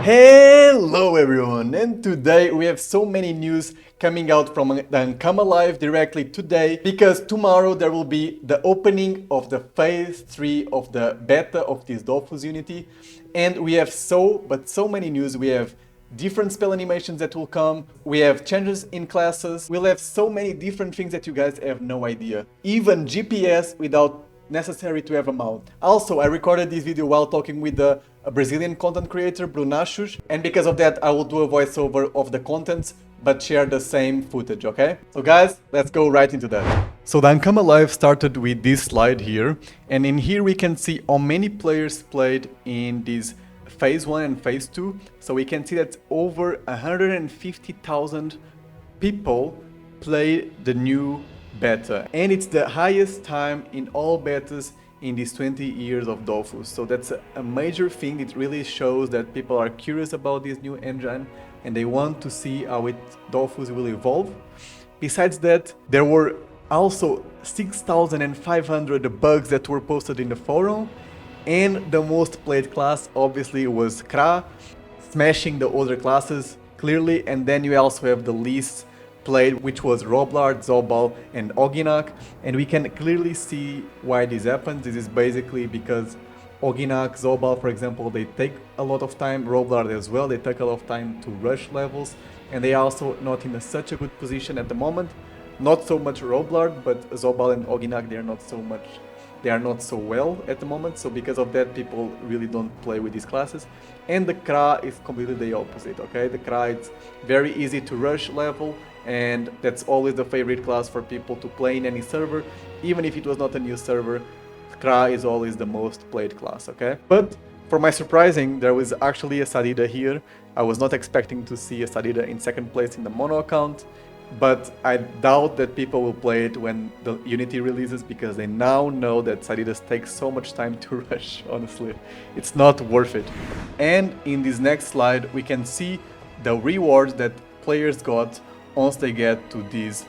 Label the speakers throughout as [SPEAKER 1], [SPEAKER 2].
[SPEAKER 1] Hello everyone, and today we have so many news coming out from the Ankama Live directly today, because tomorrow there will be the opening of the phase 3 of the beta of this Dofus Unity, and we have so many news. We have different spell animations that will come, we have changes in classes, we'll have so many different things that you guys have no idea. Even GPS without necessary to have a mount. Also, I recorded this video while talking with a Brazilian content creator, Brunachos, and because of that I will do a voiceover of the contents but share the same footage, okay? So guys, let's go right into that. So the Ankama Live started with this slide here, and in here we can see how many players played in this phase 1 and phase 2. So we can see that over 150,000 people played the new beta, and it's the highest time in all betas in these 20 years of Dofus. So that's a major thing. It really shows that people are curious about this new engine and they want to see how Dofus will evolve. Besides that, there were also 6,500 bugs that were posted in the forum, and the most played class obviously was Kra, smashing the other classes clearly. And then you also have the least played, which was Roblard, Zobal and Oginak, and we can clearly see why this happens. This is basically because Oginak, Zobal, for example, they take a lot of time, Roblard as well, they take a lot of time to rush levels, and they are also not in such a good position at the moment. Not so much Roblard, but Zobal and Oginak, they are not so well at the moment, so because of that people really don't play with these classes. And the Kra is completely the opposite, okay? The Kra, it's very easy to rush level, and that's always the favorite class for people to play in any server. Even if it was not a new server, Kra is always the most played class, okay? But for my surprising, there was actually a Sadida here. I was not expecting to see a Sadida in second place in the mono account, but I doubt that people will play it when the Unity releases, because they now know that Sadidas take so much time to rush. Honestly, it's not worth it. And in this next slide we can see the rewards that players got once they get to these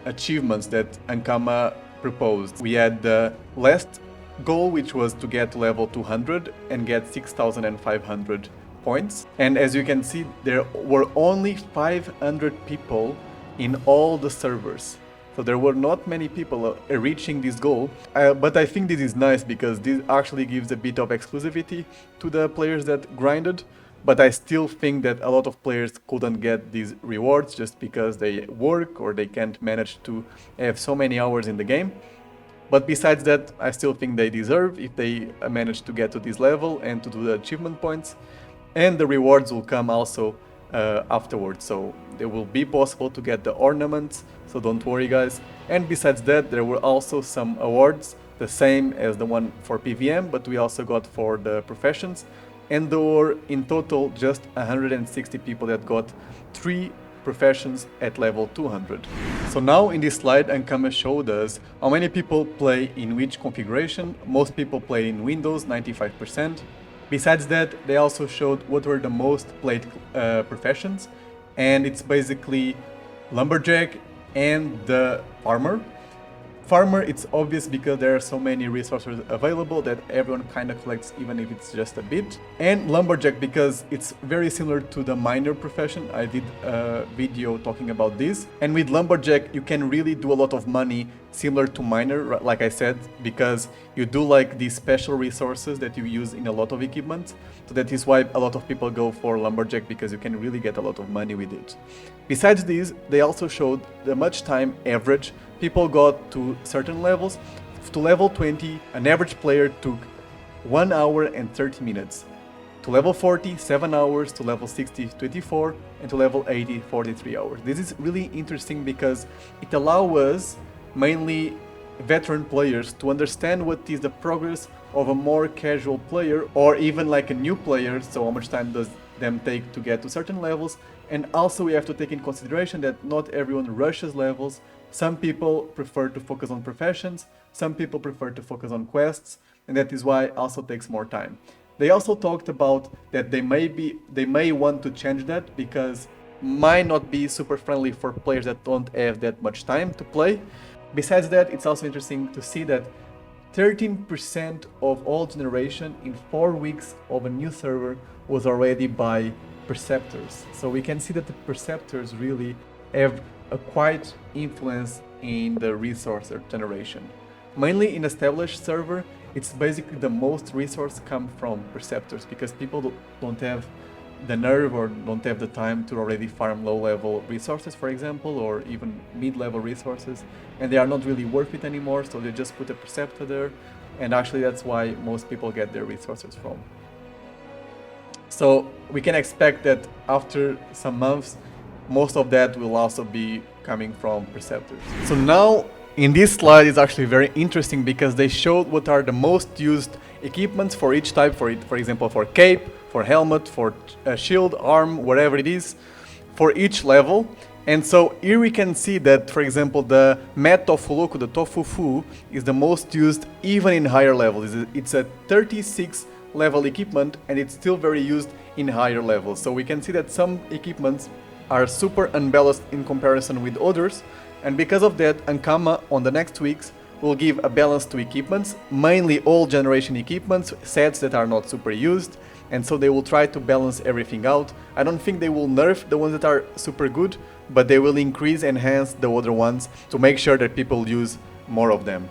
[SPEAKER 1] achievements that Ankama proposed. We had the last goal, which was to get to level 200 and get 6,500 points. And as you can see, there were only 500 people in all the servers. So there were not many people reaching this goal, but I think this is nice because this actually gives a bit of exclusivity to the players that grinded. But I still think that a lot of players couldn't get these rewards just because they work or they can't manage to have so many hours in the game. But besides that, I still think they deserve if they manage to get to this level and to do the achievement points. And the rewards will come also afterwards, so it will be possible to get the ornaments, so don't worry guys. And besides that, there were also some awards, the same as the one for PVM, but we also got for the professions, and there were in total just 160 people that got 3 professions at level 200. So now in this slide, Ankama showed us how many people play in which configuration. Most people play in Windows, 95%. Besides that, they also showed what were the most played professions, and it's basically Lumberjack and the Farmer. Farmer, it's obvious because there are so many resources available that everyone kind of collects, even if it's just a bit. And Lumberjack because it's very similar to the miner profession. I did a video talking about this. And with Lumberjack, you can really do a lot of money similar to miner, like I said, because you do like these special resources that you use in a lot of equipment. So that is why a lot of people go for Lumberjack, because you can really get a lot of money with it. Besides this, they also showed the much time average people got to certain levels. To level 20, an average player took 1 hour and 30 minutes. To level 40, 7 hours. To level 60, 24. And to level 80, 43 hours. This is really interesting because it allows us, mainly veteran players, to understand what is the progress of a more casual player, or even like a new player, so how much time does them take to get to certain levels. And also we have to take in consideration that not everyone rushes levels. Some people prefer to focus on professions, some people prefer to focus on quests, and that is why it also takes more time. They also talked about that they may want to change that because might not be super friendly for players that don't have that much time to play. Besides that, it's also interesting to see that 13% of all generation in 4 weeks of a new server was already by preceptors. So we can see that the preceptors really have a quite influence in the resource generation. Mainly in established server, it's basically the most resource come from preceptors because people don't have the nerve or don't have the time to already farm low-level resources, for example, or even mid-level resources, and they are not really worth it anymore, so they just put a preceptor there, and actually that's why most people get their resources from. So we can expect that after some months, most of that will also be coming from preceptors. So now, in this slide is actually very interesting because they showed what are the most used equipments for each type, for example, for cape, for helmet, for shield, arm, whatever it is, for each level. And so here we can see that, for example, the Mat Tofuloku, the Tofufu, is the most used even in higher levels. It's a 36 level equipment and it's still very used in higher levels. So we can see that some equipments are super unbalanced in comparison with others, and because of that, Ankama on the next weeks will give a balance to equipments, mainly old generation equipments, sets that are not super used, and so they will try to balance everything out. I don't think they will nerf the ones that are super good, but they will enhance the other ones to make sure that people use more of them.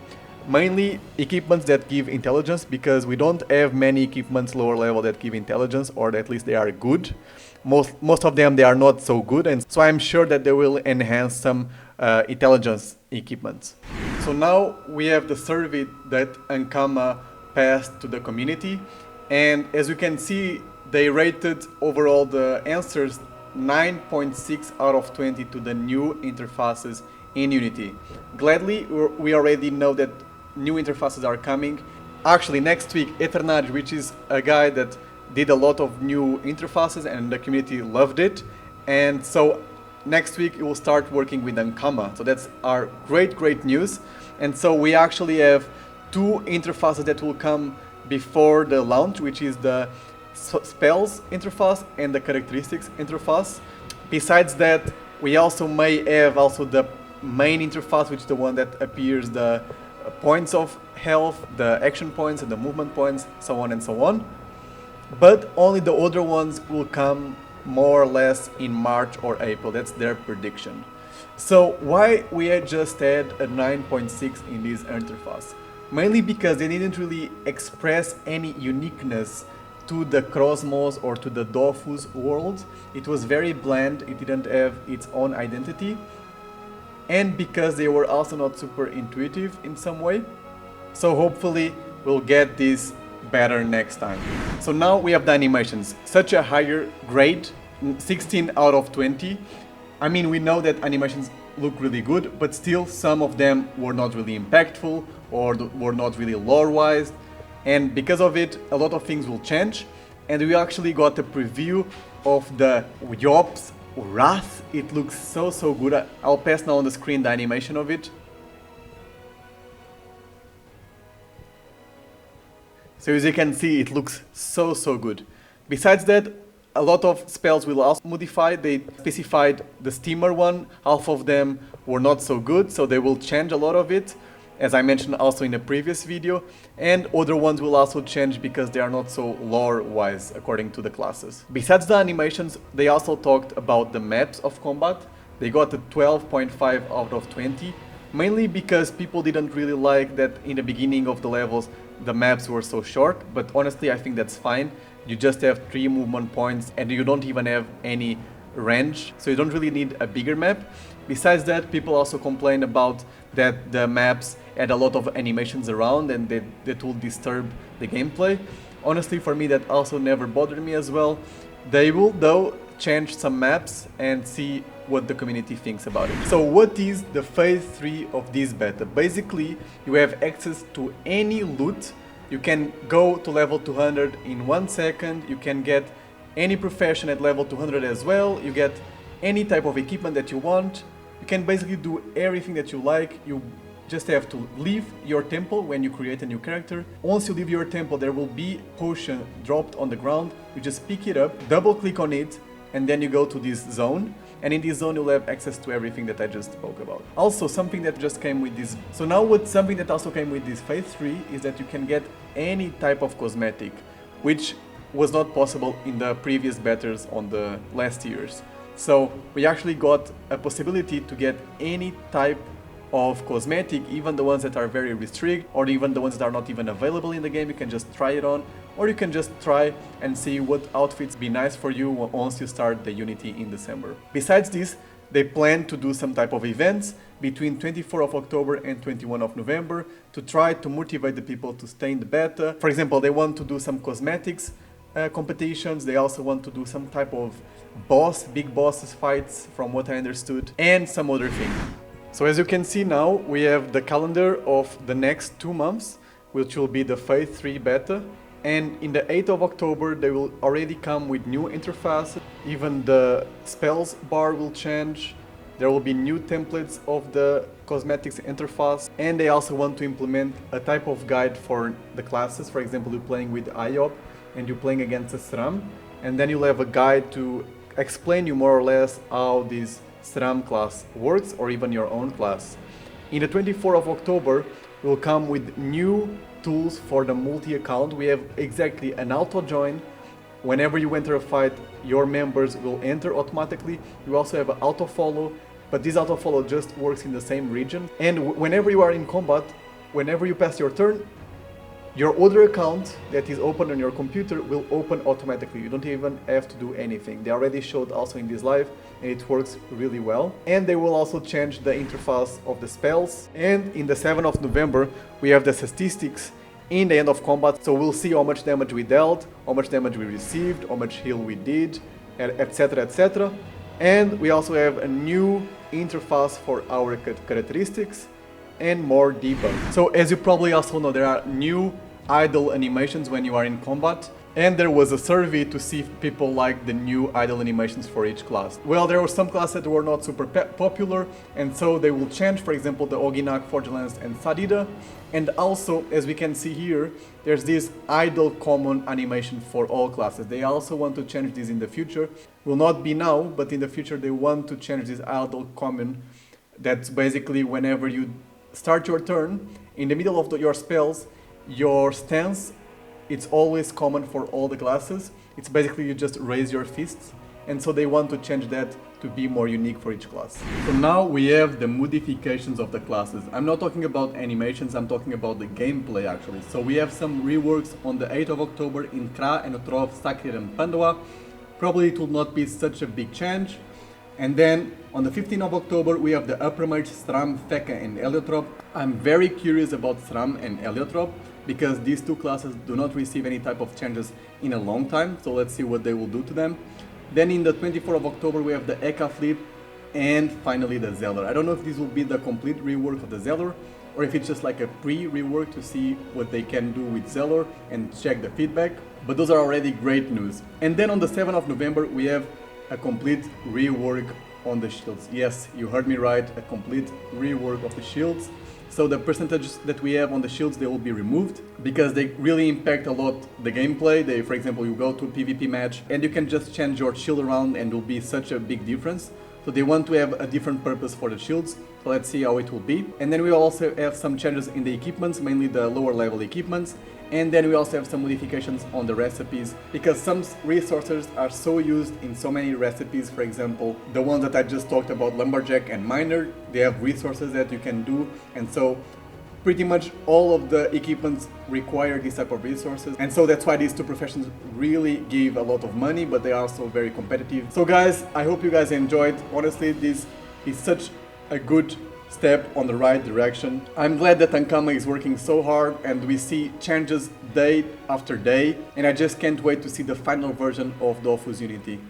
[SPEAKER 1] Mainly equipments that give intelligence, because we don't have many equipments lower level that give intelligence, or at least they are good. Most of them, they are not so good, and so I'm sure that they will enhance some intelligence equipments. So now we have the survey that Ankama passed to the community, and as you can see, they rated overall the answers 9.6 out of 20 to the new interfaces in Unity. Gladly, we already know that new interfaces are coming. Actually, next week, Eternage, which is a guy that did a lot of new interfaces and the community loved it, and so next week we will start working with Ankama. So that's our great news. And so we actually have 2 interfaces that will come before the launch, which is the spells interface and the characteristics interface. Besides that, we also may have the main interface, which is the one that appears the points of health, the action points and the movement points, so on and so on. But only the other ones will come more or less in March or April. That's their prediction. So why we had just had a 9.6 in this interface? Mainly because they didn't really express any uniqueness to the Cosmos or to the Dofus world. It was very bland, it didn't have its own identity, and because they were also not super intuitive in some way. So hopefully we'll get this better next time. So now we have the animations, such a higher grade, 16 out of 20. I mean, we know that animations look really good, but still some of them were not really impactful or were not really lore-wise, and because of it a lot of things will change. And we actually got a preview of the Yop's Wrath. It looks so good. I'll pass now on the screen the animation of it. So as you can see, it looks so good. Besides that, a lot of spells will also modify. They specified the steamer one. Half of them were not so good, so they will change a lot of it, as I mentioned also in a previous video. And other ones will also change because they are not so lore-wise according to the classes. Besides the animations, they also talked about the maps of combat. They got a 12.5 out of 20, mainly because people didn't really like that in the beginning of the levels the maps were so short, but honestly I think that's fine. You just have 3 movement points and you don't even have any range, so you don't really need a bigger map. Besides that, people also complained about that the maps had a lot of animations around and that will disturb the gameplay. Honestly, for me that also never bothered me as well. They will though change some maps and see what the community thinks about it. So what is the phase 3 of this beta? Basically, you have access to any loot. You can go to level 200 in 1 second. You can get any profession at level 200 as well. You get any type of equipment that you want. You can basically do everything that you like. You just have to leave your temple when you create a new character. Once you leave your temple, there will be a potion dropped on the ground. You just pick it up, double click on it, and then you go to this zone, and in this zone you'll have access to everything that I just spoke about. Also, something that just came with this, so now what something that also came with this phase 3 is that you can get any type of cosmetic, which was not possible in the previous betas on the last years. So we actually got a possibility to get any type of cosmetic, even the ones that are very restricted, or even the ones that are not even available in the game. You can just try it on, or you can just try and see what outfits be nice for you once you start the Unity in December. Besides this, they plan to do some type of events between 24 of October and 21 of November to try to motivate the people to stay in the beta. For example, they want to do some cosmetics competitions. They also want to do some type of big bosses fights, from what I understood, and some other thing. So as you can see now, we have the calendar of the next 2 months, which will be the phase 3 beta. And in the 8th of October, they will already come with new interfaces. Even the spells bar will change. There will be new templates of the cosmetics interface. And they also want to implement a type of guide for the classes. For example, you're playing with IOP and you're playing against a SRAM. And then you'll have a guide to explain you more or less how this SRAM class works, or even your own class. In the 24th of October, we'll come with new tools for the multi-account. We have exactly an auto-join. Whenever you enter a fight, your members will enter automatically. You also have an auto-follow, but this auto-follow just works in the same region. And whenever you are in combat, whenever you pass your turn, your other account that is open on your computer will open automatically. You don't even have to do anything. They already showed also in this live, and it works really well. And they will also change the interface of the spells. And in the 7th of November, we have the statistics in the end of combat. So we'll see how much damage we dealt, how much damage we received, how much heal we did, etc, etc. And we also have a new interface for our characteristics and more debug. So as you probably also know, there are new idle animations when you are in combat, and there was a survey to see if people like the new idle animations for each class. Well, there were some classes that were not super popular, and so they will change, for example, the Oginak, Forgelance and Sadida. And also, as we can see here, there's this idle common animation for all classes. They also want to change this in the future. Will not be now, but in the future they want to change this idle common. That's basically whenever you start your turn, in the middle of your spells, your stance, it's always common for all the classes. It's basically you just raise your fists, and so they want to change that to be more unique for each class. So now we have the modifications of the classes. I'm not talking about animations, I'm talking about the gameplay actually. So we have some reworks on the 8th of October in Kra and Otrov, Sakir and Pandava. Probably it will not be such a big change. And then on the 15th of October, we have the Upper Mage, Sram, Feka and Eliotrop. I'm very curious about Sram and Eliotrop because these two classes do not receive any type of changes in a long time. So let's see what they will do to them. Then in the 24th of October, we have the Eka Fleet and finally the Zeller. I don't know if this will be the complete rework of the Zeller or if it's just like a pre-rework to see what they can do with Zeller and check the feedback. But those are already great news. And then on the 7th of November, we have a complete rework on the shields. Yes, you heard me right, a complete rework of the shields. So the percentages that we have on the shields, they will be removed because they really impact a lot the gameplay. They, for example, you go to a PvP match and you can just change your shield around and it will be such a big difference. So they want to have a different purpose for the shields. So let's see how it will be. And then we also have some changes in the equipments, mainly the lower level equipments. And then we also have some modifications on the recipes because some resources are so used in so many recipes. For example, the ones that I just talked about, Lumberjack and Miner, they have resources that you can do. And so pretty much all of the equipments require this type of resources. And so that's why these two professions really give a lot of money, but they are also very competitive. So guys, I hope you guys enjoyed. Honestly, this is such a good step on the right direction. I'm glad that Ankama is working so hard and we see changes day after day, and I just can't wait to see the final version of Dofus Unity.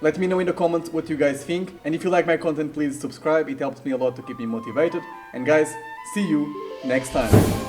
[SPEAKER 1] Let me know in the comments what you guys think, and if you like my content, please subscribe. It helps me a lot to keep me motivated. And guys, see you next time.